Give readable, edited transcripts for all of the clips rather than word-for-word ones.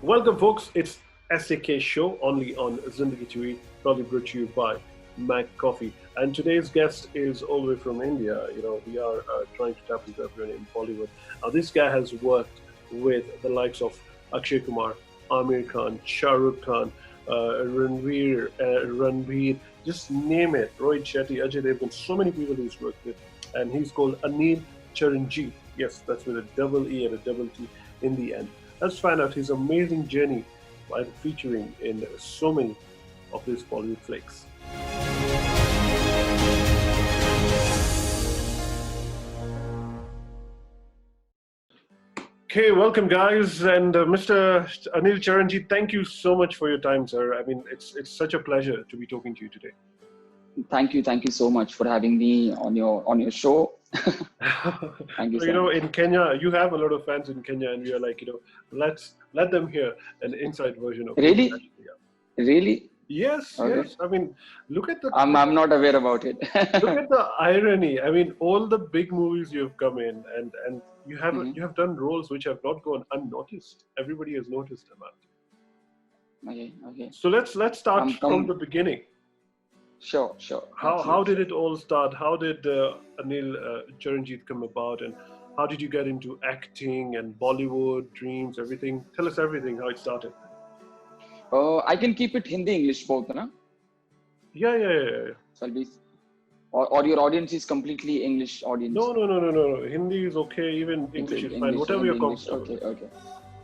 Welcome, folks. It's SAK Show only on Zindagi TV, proudly brought to you by Mac Coffee. And today's guest is all the way from India. We are trying to tap into everyone in Bollywood. This guy has worked with the likes of Akshay Kumar, Amir Khan, Shah Rukh Khan, Ranveer, just name it. Rohit Shetty, Ajay Devgan, so many people he's worked with. And he's called Anil Charanjit. Yes, that's with a double E and a double T in the end. Let's find out his amazing journey by featuring in so many of these Bollywood flicks. Okay, welcome guys, and Mr. Anil Charanjit, thank you so much for your time, sir. I mean, it's such a pleasure to be talking to you today. Thank you so much for having me on your show. Thank you. So, in Kenya, you have a lot of fans in Kenya, and we are like, let's let them hear an inside version of really, really. Yes, okay. Yes. I mean, look at the. I'm not aware about it. Look at the irony. I mean, all the big movies you've come in, and you have you have done roles which have not gone unnoticed. Everybody has noticed about it. Okay. So let's start from the beginning. Sure. How did it all start? How did Anil Charanjit come about, and how did you get into acting and Bollywood dreams, everything? Tell us everything, how it started. I can keep it Hindi, English both, na? Yeah. So I'll be, or your audience is completely English audience? No. Hindi is okay, even English is fine, whatever you're comfortable. Okay.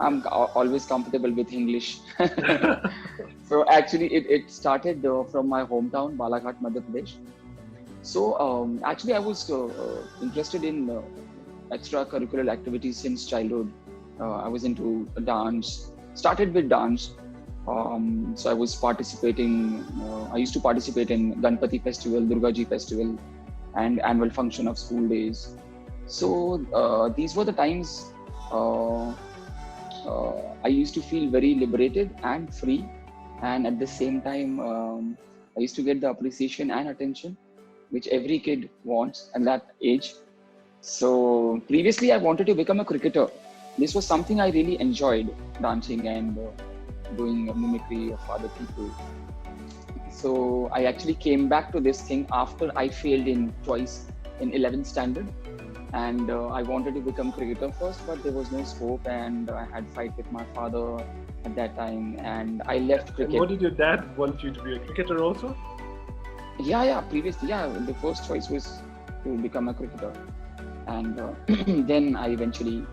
I'm always comfortable with English. So actually it started from my hometown, Balaghat, Madhya Pradesh. So actually I was interested in extracurricular activities since childhood. I was into dance, started with dance. So I was participating, I used to participate in Ganpati festival, Durga Ji festival, and annual function of school days. So these were the times I used to feel very liberated and free, and at the same time I used to get the appreciation and attention which every kid wants at that age. So previously I wanted to become a cricketer. This was something I really enjoyed, dancing and doing mimicry of other people. So I actually came back to this thing after I failed twice in 11th standard. And I wanted to become cricketer first, but there was no scope, and I had fight with my father at that time, and I left cricket. And what did your dad want you to be, a cricketer also? Yeah. Previously, the first choice was to become a cricketer, and then I eventually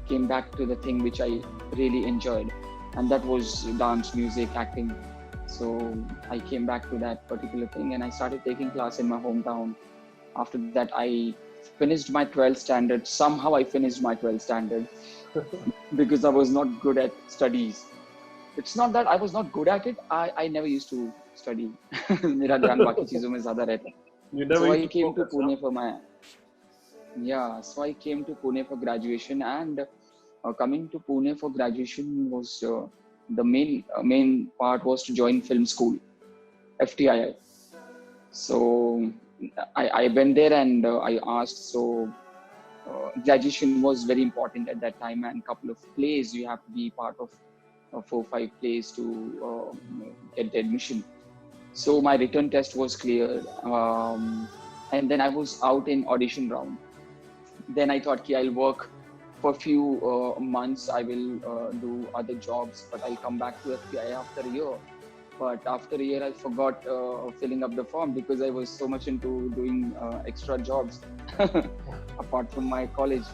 came back to the thing which I really enjoyed, and that was dance, music, acting. So I came back to that particular thing, and I started taking class in my hometown. After that, I finished my 12th standard. Somehow I finished my 12th standard because I was not good at studies. It's not that I was not good at it. I never used to study. मेरा ध्यान बाकी चीजों में ज़्यादा रहता. So I came to Pune for my So I came to Pune for graduation, and coming to Pune for graduation was the main part was to join film school, FTII. So I went there and I asked. So graduation was very important at that time, and couple of plays you have to be part of 4-5 plays to get the admission. So my written test was cleared, and then I was out in audition round. Then I thought, I'll work for a few months. I will do other jobs, but I'll come back to FTI after a year. But after a year, I forgot filling up the form because I was so much into doing extra jobs apart from my college.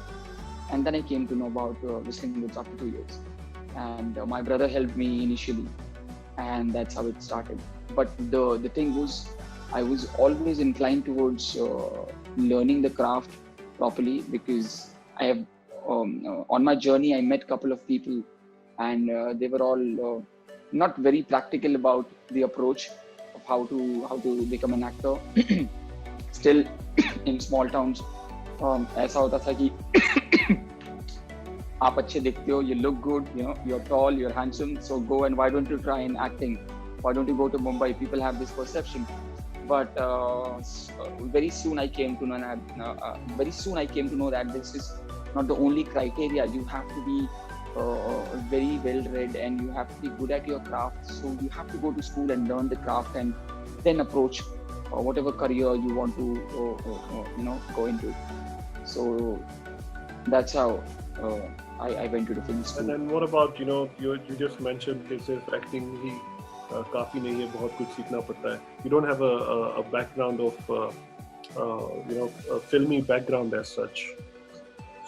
And then I came to know about Whistling Woods after 2 years. And my brother helped me initially, and that's how it started. But the thing was, I was always inclined towards learning the craft properly, because I have on my journey I met a couple of people, and they were all not very practical about the approach of how to become an actor. Still in small towns ऐसा होता था कि आप अच्छे दिखते हो, you look good, you're tall, you're handsome, so go, and why don't you try in acting? Why don't you go to Mumbai? People have this perception. But very soon I came to know that this is not the only criteria. You have to be very well read, and you have to be good at your craft. So you have to go to school and learn the craft, and then approach whatever career you want to go into. So that's how I went to the film school. And then what about, you just mentioned कि सिर्फ acting ही काफी नहीं है, बहुत कुछ सीखना पड़ता है. You don't have a background of a filmy background as such,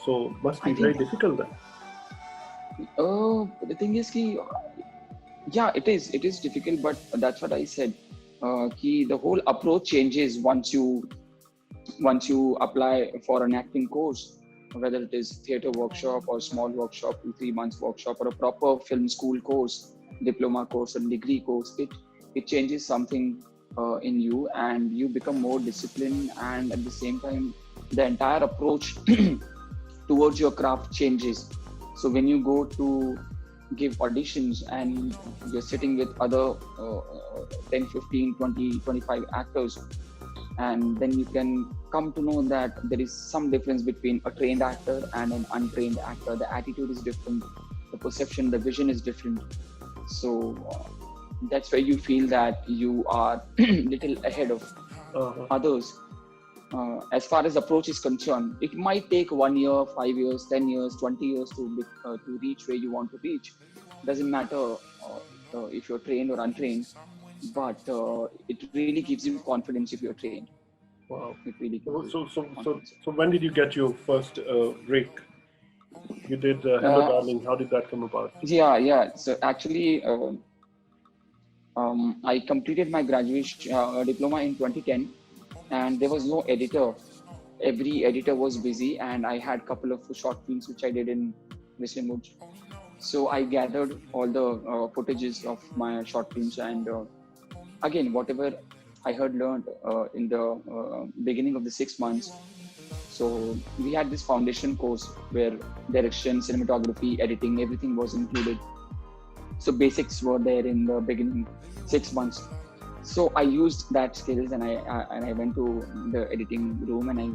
so must be very difficult then. The thing is yeah, it is difficult, but that's what I said. The whole approach changes once you apply for an acting course, whether it is theatre workshop or small workshop, 2-3 months workshop, or a proper film school course, diploma course, or degree course. It changes something in you, and you become more disciplined, and at the same time, the entire approach towards your craft changes. So when you go to give auditions and you're sitting with other 10, 15, 20, 25 actors, and then you can come to know that there is some difference between a trained actor and an untrained actor. The attitude is different, the perception, the vision is different. So that's where you feel that you are little ahead of others. As far as approach is concerned, it might take 1 year, 5 years, 10 years, 20 years to reach where you want to reach. Doesn't matter if you're trained or untrained, but it really gives you confidence if you're trained. Wow. It really gives so when did you get your first break? You did Hello Darling. How did that come about? Yeah. So actually, I completed my graduation diploma in 2010, and there was no editor. Every editor was busy, and I had a couple of short films which I did in Whistling Woods. So I gathered all the footages of my short films, and again, whatever I had learned in the beginning of the 6 months. So we had this foundation course where direction, cinematography, editing, everything was included. So basics were there in the beginning 6 months. So I used that skills, and I went to the editing room, and I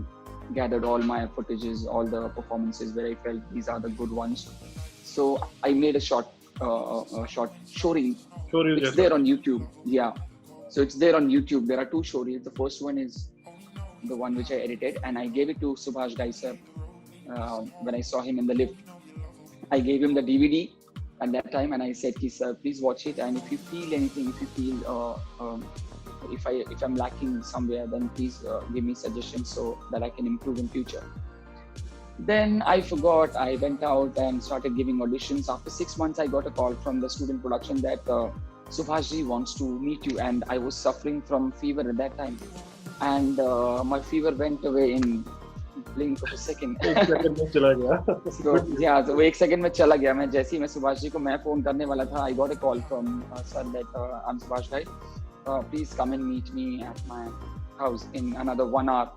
gathered all my footages, all the performances where I felt these are the good ones. So I made a short showreel. It's there on YouTube. Yeah. So it's there on YouTube. There are 2 showreels. The first one is the one which I edited, and I gave it to Subhash Ghai sir when I saw him in the lift. I gave him the DVD at that time, and I said, sir, please watch it, and if you feel anything, if you feel if I'm lacking somewhere, then please give me suggestions so that I can improve in future. Then I forgot. I went out and started giving auditions. After 6 months, I got a call from the student production that Subhashji wants to meet you, and I was suffering from fever at that time, and my fever went away in blink of a second. So yeah, so 1 second में चला गया. मैं जैसे ही मैं सुभाष जी को मैं phone करने वाला था, I got a call from sir that I'm Subhash Ghai. Please come and meet me at my house in another 1 hour.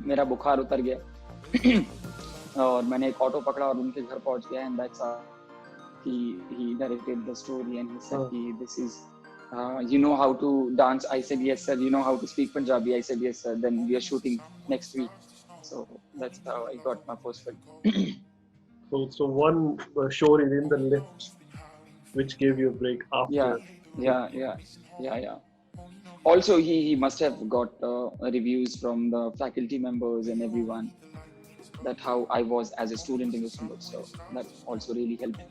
मेरा बुखार उतर गया और मैंने एक ऑटो पकड़ा और उनके घर पहुंच गया, and that's he narrated the story, and he said this is you know how to dance? I said yes sir. You know how to speak Punjabi? I said yes sir. Then we are shooting next week. So that's how I got my first film. So one showreel in the lift, which gave you a break after. Yeah. Also, he must have got reviews from the faculty members and everyone. That's how I was as a student in the school. So that also really helped me.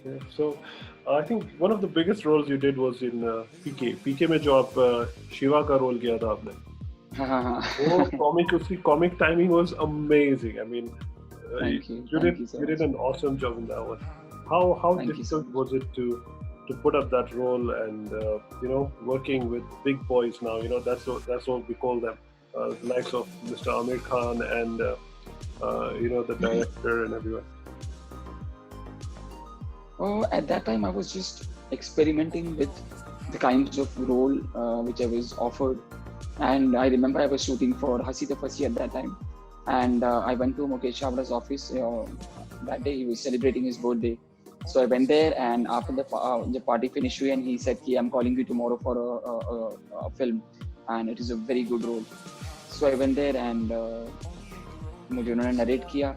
Yeah, so I think one of the biggest roles you did was in PK. PK में जो आप शिवा का role किया था आपने. वो comic timing was amazing. I mean, you did an awesome job in that one. How difficult was it to put up that role, and working with big boys now? That's what we call them, the likes of Mr. Amir Khan and the director and everyone. At that time, I was just experimenting with the kinds of role which I was offered. And I remember I was shooting for Hasi to Fasi at that time. And I went to Mukesh Chawla's office. That day he was celebrating his birthday. So I went there, and after the party finished, and he said, I'm calling you tomorrow for a film. And it is a very good role. So I went there, and मुझे उन्होंने narrate किया.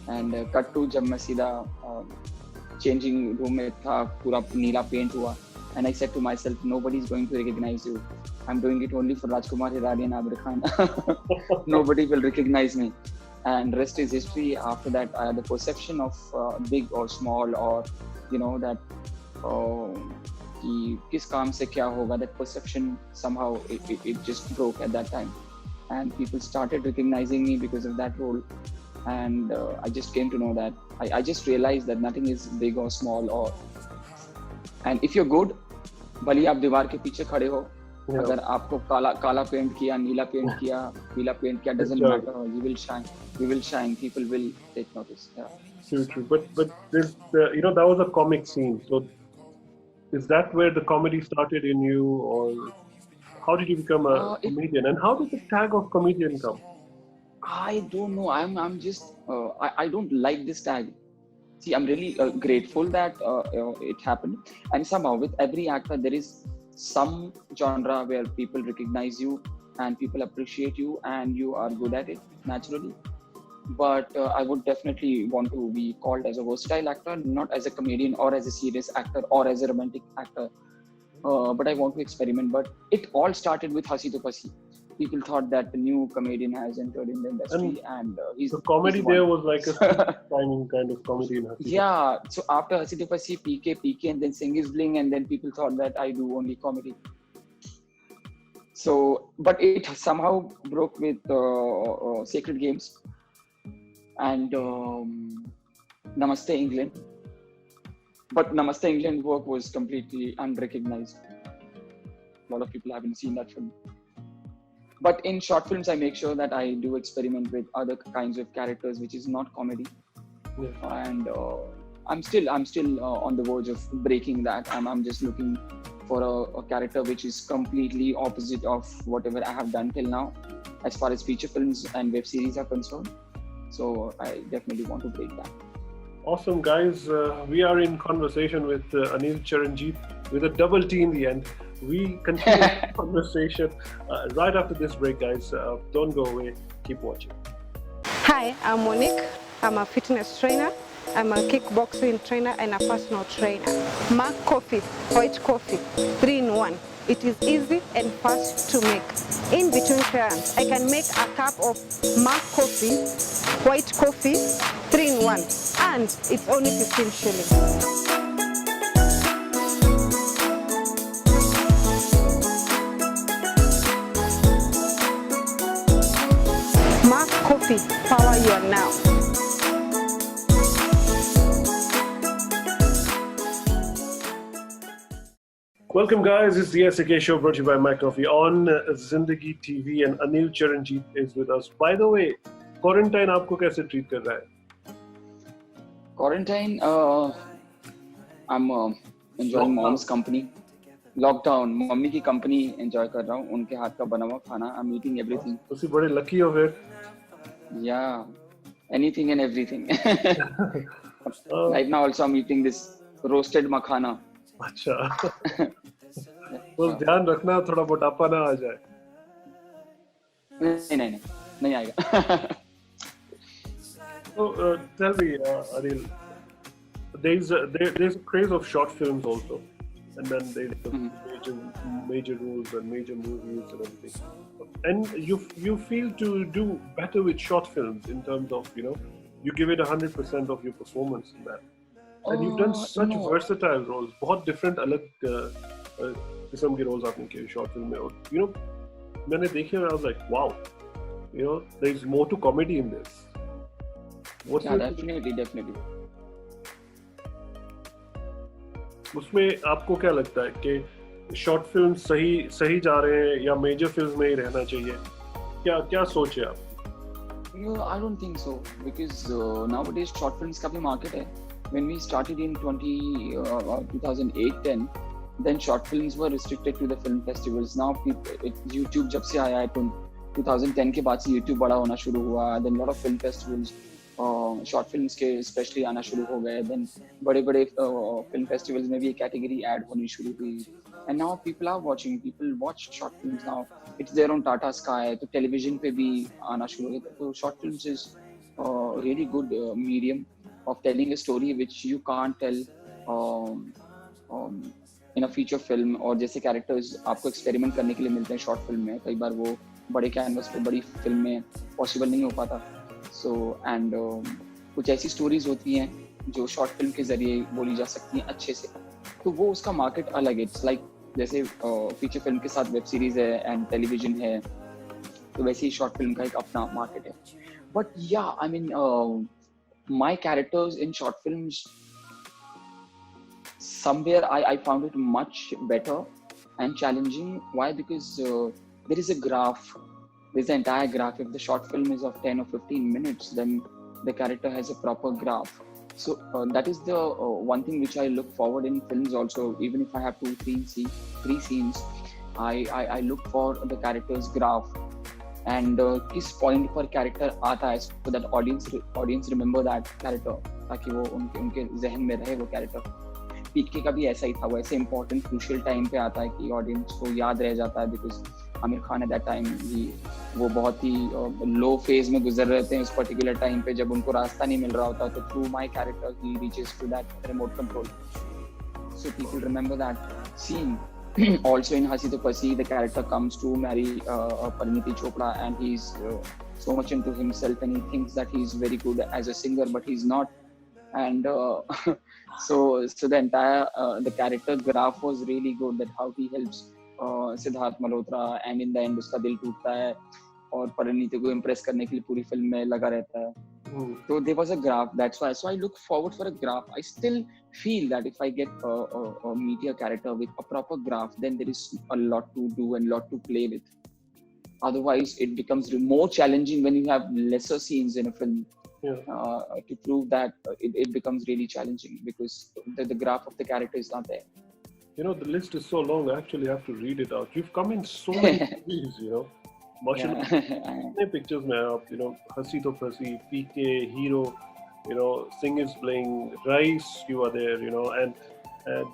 And cut to जब मैं सीधा changing room में था, पूरा नीला paint हुआ, and I said to myself, nobody is going to recognize you. I'm doing it only for Rajkumar Hirani and Amir Khan. Nobody will recognize me. And rest is history. After that, the perception of big or small, or that कि किस काम से क्या होगा, that perception somehow it just broke at that time, and people started recognizing me because of that role. And I just came to know that I just realized that nothing is big or small, and if you're good, भले आप दीवार के पीछे खड़े हो, अगर आपको काला पेंट किया, नीला पेंट किया, पीला पेंट किया, doesn't matter, you will shine, people will take notice. True. But there's that was a comic scene. So is that where the comedy started in you, or how did you become a comedian? And how did the tag of comedian come? I don't know. I'm just I don't like this tag. See, I'm really grateful that it happened, and somehow with every actor there is some genre where people recognize you and people appreciate you and you are good at it naturally. But I would definitely want to be called as a versatile actor, not as a comedian or as a serious actor or as a romantic actor. But I want to experiment. But it all started with Hasi to Pasi. People thought that the new comedian has entered in the industry, and the comedy there was like a timing kind of comedy in Hasi. Yeah. So after Hasi to Pasi, PK, and then Sing is Bling, and then people thought that I do only comedy. So, but it somehow broke with Sacred Games and Namaste England. But Namaste England work was completely unrecognized. A lot of people haven't seen that film. But in short films, I make sure that I do experiment with other kinds of characters, which is not comedy. Yeah. And I'm still on the verge of breaking that. I'm just looking for a character which is completely opposite of whatever I have done till now, as far as feature films and web series are concerned. So I definitely want to break that. Awesome, guys. We are in conversation with Anil Charanjit with a double T in the end. We continue the conversation right after this break, guys. Don't go away. Keep watching. Hi, I'm Monique. I'm a fitness trainer. I'm a kickboxing trainer and a personal trainer. Mark Coffee, white coffee, 3-in-1. It is easy and fast to make. In between clients, I can make a cup of Mark Coffee, white coffee, 3-in-1. And it's only 15 shillings. Mark Coffee, power your now. Welcome, guys. It's the SAK show brought to you by Mac Coffee on Zindagi TV, and Anil Charanjit is with us. By the way, quarantine आपको कैसे treat कर रहा है? Quarantine, I'm enjoying mom's company. Lockdown, mummy की company enjoy कर रहा हूँ, उनके हाथ का बना हुआ खाना. I'm eating everything. तुसी बड़े lucky हो फिर. Yeah, anything and everything. Right now also I'm eating this roasted makhana. अच्छा. तो ध्यान रखना थोड़ा मोटापा ना आ जाए. नहीं आएगा. So tell me, Anil, there's a craze of short films also, and then there's major roles and major movies and everything. And you feel to do better with short films in terms of you give it 100% of your performance in that. And you've done such versatile roles. बहुत different अलग किस्म के roles आपने किए short film में. और मैंने देखे I was like, wow, there's more to comedy in this. Definitely. उसमें आपको क्या लगता है कि short films सही जा रहे हैं या major films में ही रहना चाहिए? क्या सोच है आप? I don't think so, because nowadays short films का भी market है. When we started in 2008-10, then short films were restricted to the film festivals. Now YouTube जब से आया है 2010 के बाद से YouTube बड़ा होना शुरू हुआ. Then lot of film festivals, short films के especially आना शुरू हो गए. Then बड़े film festivals में भी category add होनी शुरू हुई. And now people watch short films now. It's there on Tata Sky. तो television पे भी आना शुरू हो गया. So short films is really good medium. of telling a story which you can't tell in a feature film. और जैसे characters आपको experiment करने के लिए मिलते हैं short film में, कई बार वो बड़े canvas पे बड़ी film में possible नहीं हो पाता. So and कुछ ऐसी stories होती हैं जो short film के जरिए बोली जा सकती हैं अच्छे से, तो वो उसका market अलग है. It's like जैसे feature film के साथ web series है and television है, तो वैसे ही short film का एक अपना market है. But yeah, I mean, my characters in short films, somewhere I found it much better and challenging. Why? Because there is a graph. There's an entire graph. If the short film is of 10 or 15 minutes, then the character has a proper graph. So that is the one thing which I look forward in films also. Even if I have 2-3 scenes, I look for the character's graph. And किस point पर character आता है, so that audience remember that character, ताकि वो उनके जहन में रहे वो कैरेक्टर. पीके का भी ऐसा ही था, वो ऐसे इंपॉर्टेंट क्रूशियल टाइम पे आता है कि ऑडियंस को याद रह जाता है. Because Aamir Khan at that time वो बहुत ही लो फेज में गुजर रहे थे उस पर्टिकुलर टाइम पे, जब उनको रास्ता नहीं मिल रहा होता, तो through my character he reaches to that remote control. So people remember that scene. Also in Hasi to Pasi, the character comes to marry Parineeti Chopra, and he's so much into himself, and he thinks that he's very good as a singer, but he's not. And so the entire the character graph was really good, that how he helps Siddharth Malhotra, and in the end उसका दिल टूटता है और परिणीति को impress करने के लिए पूरी फिल्म में लगा रहता है. So there was a graph. That's why. So I look forward for a graph. I still feel that if I get a media character with a proper graph, then there is a lot to do and lot to play with. Otherwise, it becomes more challenging when you have lesser scenes in a film. To prove that it becomes really challenging because the graph of the character is not there. You know, the list is so long. I actually have to read it out. You've come in so many movies, you know. Many pictures में आप, you know, हंसी तो फंसी, PK, Hero, you know, Singh is playing, Rice, you are there, you know, and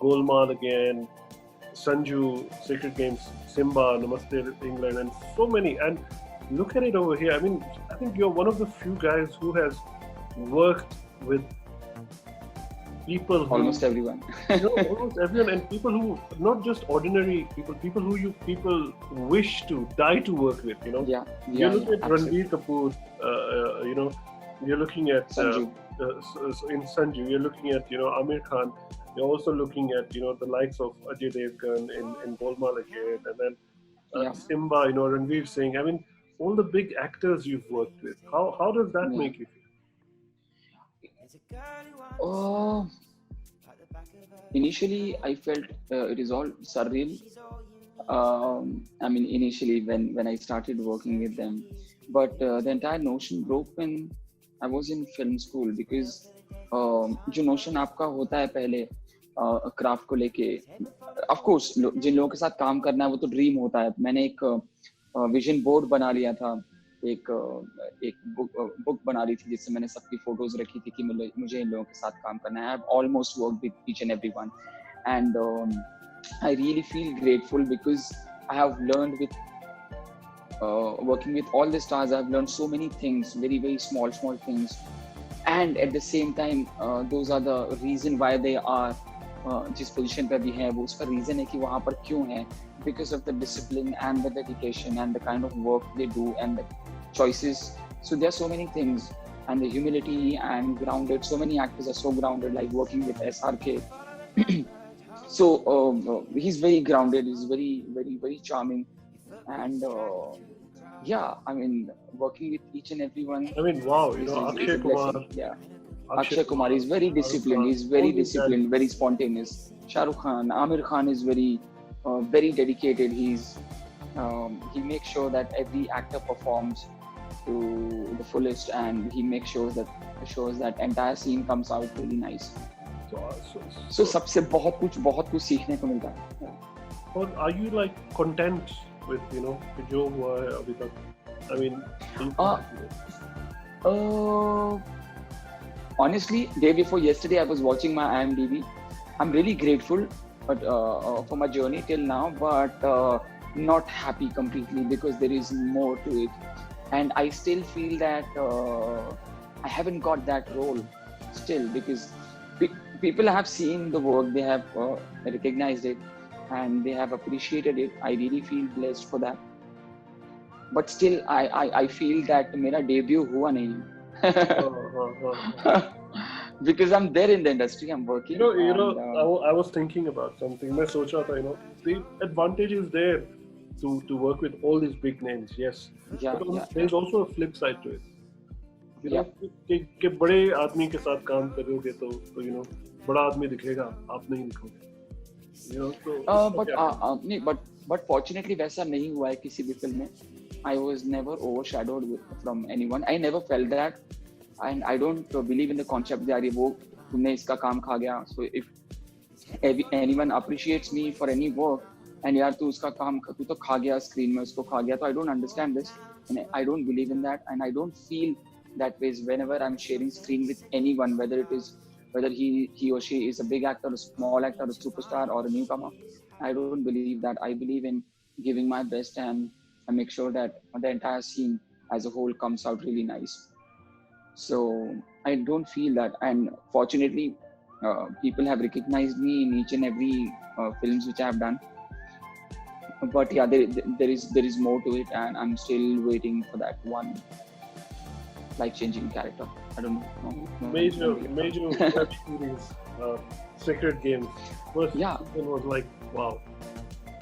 Golmaal again, Sanju, Sacred Games, Simba, Namaste England, and so many. And look at it over here. I mean, I think you're one of the few guys who has worked with people who, almost everyone. You know, almost everyone, and people who, not just ordinary people who you wish to die to work with, you know. You're looking at Ranbir Kapoor, you know, you're looking at Sanju. In Sanju, you're looking at, you know, Amir Khan. You're also looking at, you know, the likes of Ajay Devgan in Golmaal again, and then Simba, you know, Ranveer Singh. I mean, all the big actors you've worked with. How does that make you feel? Initially I felt it is all surreal. I mean, initially when I started working with them, but the entire notion broke when I was in film school, because जो notion आपका होता है पहले craft को लेके, of course जिन लोगों के साथ काम करना है वो तो dream होता है. मैंने एक vision board बना लिया था, एक बुक बना रही थी जिससे मैंने सबकी फोटोज रखी थी कि मुझे इन लोगों के साथ काम करना है. I have almost worked with each and everyone, and I really feel grateful because I have learned with working with all the stars. I have learned so many things, very very small things, and at the same time those are the reason why they are जिस position पे भी हैं वो उसका reason है कि वहाँ पर क्यों है, because of the discipline and the dedication and the kind of work they do and the choices. So there are so many things, and the humility and grounded. So many actors are so grounded, like working with SRK. So he's very grounded. He's very very very charming, and I mean, working with each and everyone. I mean, wow, you know, Akshay Kumar. Akshay Kumar is very disciplined. He's very disciplined, very spontaneous. Shah Rukh Khan, Amir Khan is very very dedicated. He makes sure that every actor performs to the fullest, and he makes sure that entire scene comes out really nice. So सबसे बहुत कुछ सीखने को मिलता है. Or are you like content with, you know, जो हुआ है अभी तक? I mean, honestly, day before yesterday, I was watching my IMDb. I'm really grateful, but for my journey till now, but not happy completely, because there is more to it, and I still feel that I haven't got that role still, because people have seen the work, they have recognized it, and they have appreciated it. I really feel blessed for that. But still, I feel that मेरा debut हुआ नहीं. Because I'm there in the industry, I'm working. I was thinking about something. मैं सोच रहा था, the advantage is there to work with all these big names. Yes. But there's also a flip side to it. कि बड़े आदमी के साथ काम करोगे तो बड़ा आदमी दिखेगा, आप नहीं दिखोगे. But fortunately वैसा नहीं हुआ है किसी भी फिल्म में. I was never overshadowed from anyone. I never felt that, and I don't believe in the concept that वो तुमने इसका काम खा गया. So if anyone appreciates me for any work, and यार तू उसका काम तू तो खा गया स्क्रीन में, उसको खा गया, तो I don't understand this, and I don't believe in that, and I don't feel that way whenever I'm sharing screen with anyone, whether he or she is a big actor, a small actor, a superstar, or a newcomer. I don't believe that. I believe in giving my best, and I make sure that the entire scene as a whole comes out really nice. So I don't feel that, and fortunately people have recognized me in each and every films which I have done. But yeah, there is more to it, and I'm still waiting for that one life-changing character. I don't know. Major web series, Sacred Games. First season was like wow,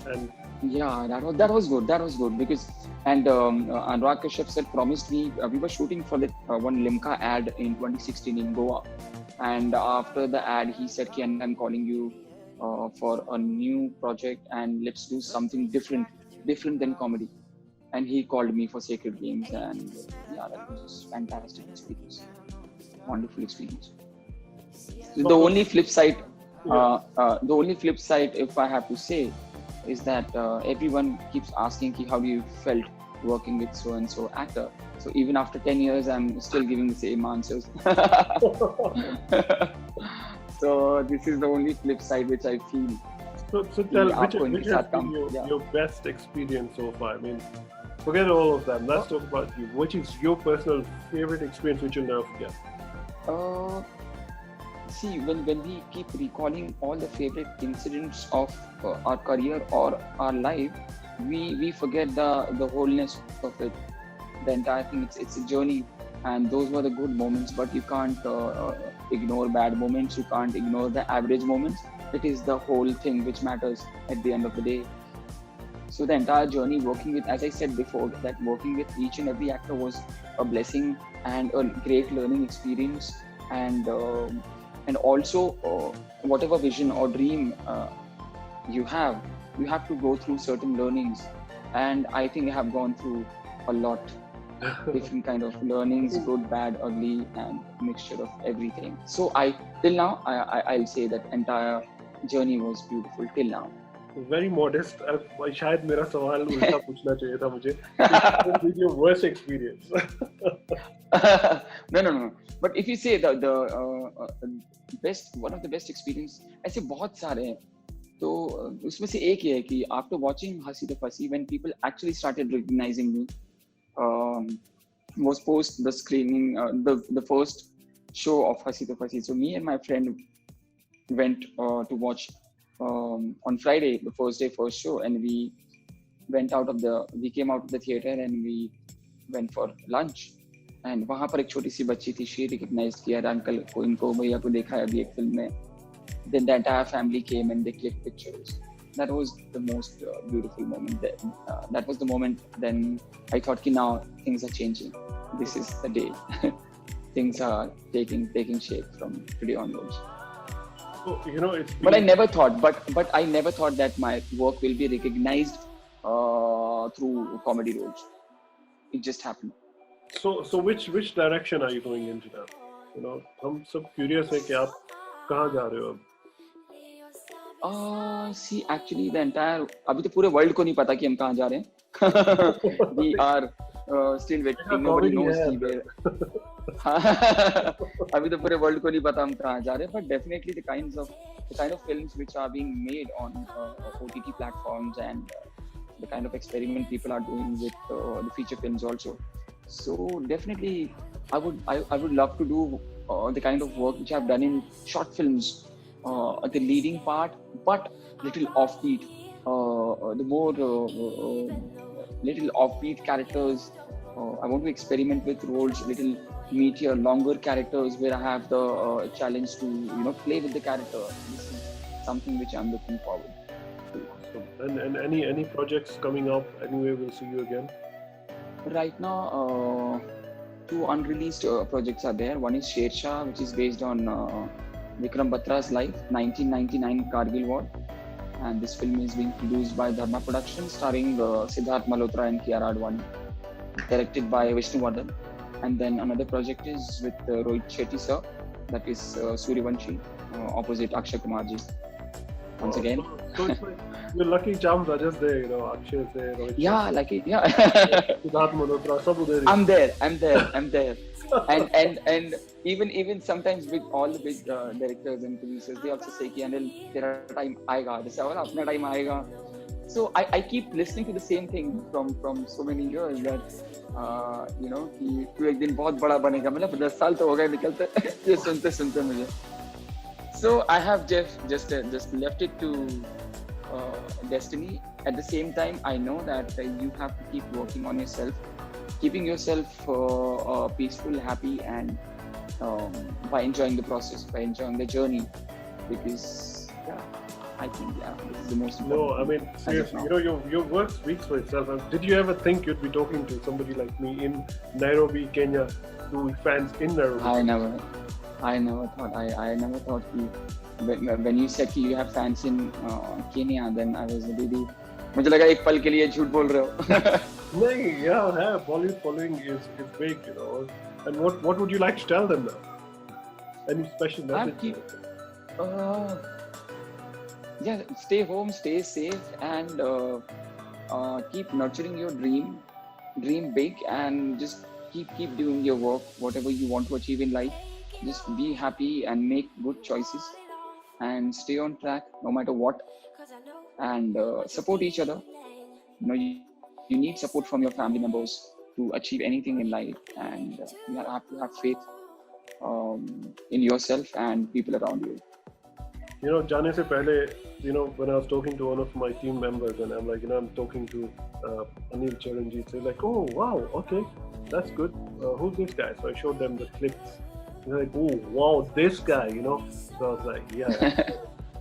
and yeah, that was good. That was good because Anurag Kashyap said promised me. We were shooting for that one Limca ad in 2016 in Goa, and after the ad, he said, "Kian, I'm calling you for a new project, and let's do something different than comedy." And he called me for Sacred Games, and yeah, that was a fantastic experience, wonderful experience. The only flip side, if I have to say, is that everyone keeps asking how do you felt working with so and so actor. So even after 10 years, I'm still giving the same answers. So this is the only flip side which I feel. So tell which has been your best experience so far? I mean, forget all of that. Let's talk about you. Which is your personal favorite experience which you'll never forget? See, when we keep recalling all the favorite incidents of our career or our life, we forget the wholeness of it. The entire thing, it's a journey, and those were the good moments. But you can't ignore bad moments. You can't ignore the average moments. It is the whole thing which matters at the end of the day. So the entire journey working with, as I said before, that working with each and every actor was a blessing and a great learning experience. And also whatever vision or dream you have to go through certain learnings. And I think I have gone through a lot, different kind of learnings, good, bad, ugly, and mixture of everything. So till now, I'll say that entire journey was beautiful till now. Very modest. शायद मेरा सवाल उल्टा पूछना चाहिए था मुझे. Your worst experience? No. But if you say the best, one of the best experience, ऐसे बहुत सारे हैं. तो उसमें से एक ये है कि after watching Hasi to Fasi, when people actually started recognizing me, was post the screening, the first show of Hasi to Fasi. So me and my friend went to watch on Friday, the first show, and we came out of the theater and we went for lunch. And वहाँ पर एक छोटी सी बच्ची थी, she recognized कि यार uncle को, इनको भैया को देखा है अभी एक फिल्म में. Then the entire family came and they clicked pictures. That was the most beautiful moment. That was the moment then I thought कि now things are changing. This is the day. Things are taking shape from today onwards. So, but I never thought that my work will be recognized through comedy roles. It just happened. So which direction are you going into now? हम सब curious है कि आप कहाँ जा रहे हो अब? See, actually the entire, अभी तो पूरे world को नहीं पता कि हम कहाँ जा रहे हैं. We are still waiting. Nobody knows अभी तो पूरे world को नहीं पता हम कहाँ जा रहे हैं. But definitely the kind of films which are being made on OTT platforms and the kind of experiment people are doing with the feature films also. So definitely I would love to do the kind of work which I've done in short films, the leading part, but little offbeat, the more little offbeat characters. I want to experiment with roles, little meatier, longer characters where I have the challenge to play with the character. This is something which I'm looking forward to. And any projects coming up? Anyway, we'll see you again. Right now, two unreleased projects are there. One is Sher Shah, which is based on Vikram Batra's life, 1999 Kargil War. And this film is being produced by Dharma Productions, starring Siddharth Malhotra and Kiara Advani, directed by Vishnu Vardhan. And then another project is with Rohit Shetty sir, that is Suryavanshi, opposite Akshay Kumar ji. Once again. So it's like your lucky charms are just there, Akshay is there, Rohit Yeah, lucky, yeah. Siddharth Malhotra, sab udhar hi. I'm there. And even sometimes with all the big directors and producers, they also say कि Anil, तेरा time आएगा, जैसे और अपना time आएगा. So I keep listening to the same thing from so many years that कि तू एक दिन बहुत बड़ा बनेगा. मतलब 10 साल तो हो गए निकलते ये सुनते मुझे. So I have just left it to destiny. At the same time, I know that you have to keep working on yourself, keeping yourself peaceful, happy, and by enjoying the process, by enjoying the journey, because I think this is the most important. No, I mean seriously, your work speaks for itself. Did you ever think you'd be talking to somebody like me in Nairobi, Kenya, to fans in Nairobi? I never thought when you said you have fans in Kenya, then I was really, मुझे लगा एक पल के लिए झूठ बोल रहे हो. नहीं, yeah, Bollywood following is big, And what would you like to tell them now? Any special message? Stay home, stay safe, and keep nurturing your dream big, and just keep doing your work, whatever you want to achieve in life. Just be happy and make good choices, and stay on track no matter what, and support each other. You need support from your family members to achieve anything in life, and you have to have faith in yourself and people around you. जाने से पहले, when I was talking to one of my team members, and I'm like, I'm talking to Anil Charanjit, they're like, oh wow, okay, that's good. Who's this guy? So I showed them the clips. They're like, oh wow, this guy, So I was like, yeah,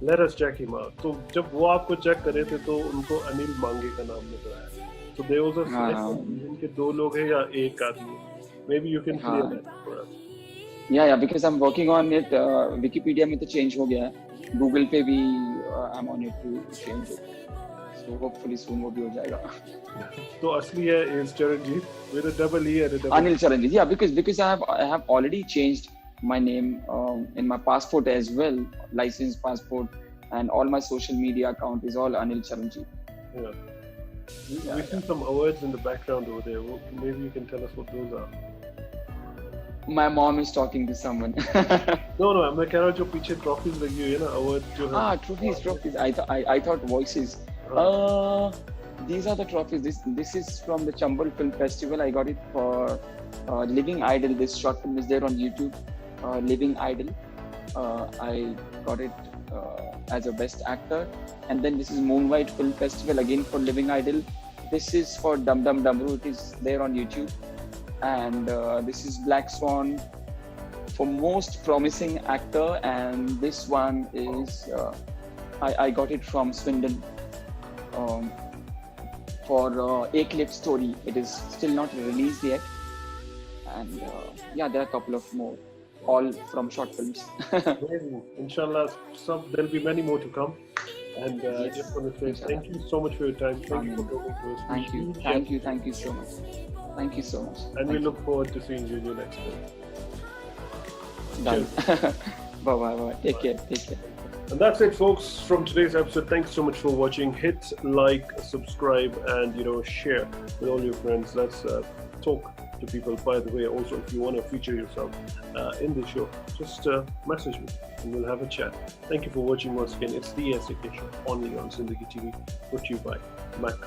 let us check him out. So जब वो आपको check करे थे तो उनको अनिल मांगे का नाम नजर आया. So there was a जिनके दो लोग हैं या एक आदमी. Maybe you can clear that for us. Yeah, because I'm working on it. Wikipedia में तो change हो गया है. Google पे भी I'm on it to change it. So hopefully soon वो भी हो जाएगा. तो असली है is Charanjit with a double E and a double. Anil Charanjit. Yeah, because I have already changed my name in my passport as well, license passport, and all my social media account is all Anil Charanjit. Yeah. We see some awards in the background over there. Maybe you can tell us what those are. My mom is talking to someone. No, मैं कह रहा हूँ जो पीछे trophies लगी हुई है ना, awards जो है. Trophies. I thought voices. These are the trophies. This is from the Chambal Film Festival. I got it for Living Idol. This short film is there on YouTube. Living Idol. I got it as a best actor. And then this is Moonlight Film Festival again for Living Idol. This is for Dum Dum Dumru. It is there on YouTube. And this is Black Swan for most promising actor. And this one is I got it from Swindon for A Clip Story. It is still not released yet. And there are a couple of more, all from short films. Inshallah, there'll be many more to come. And I just want to say thank you so much for your time. Thank you for talking to us. Thank you so much. Thank you so much. And we look forward to seeing you in your next film. Done. Bye. Take care. And that's it, folks, from today's episode. Thanks so much for watching. Hit like, subscribe, and share with all your friends. Let's talk to people. By the way, also, if you want to feature yourself in the show, just message me and we'll have a chat. Thank you for watching once again. It's the SAK Show, only on Zindagi TV, brought to you by Mac.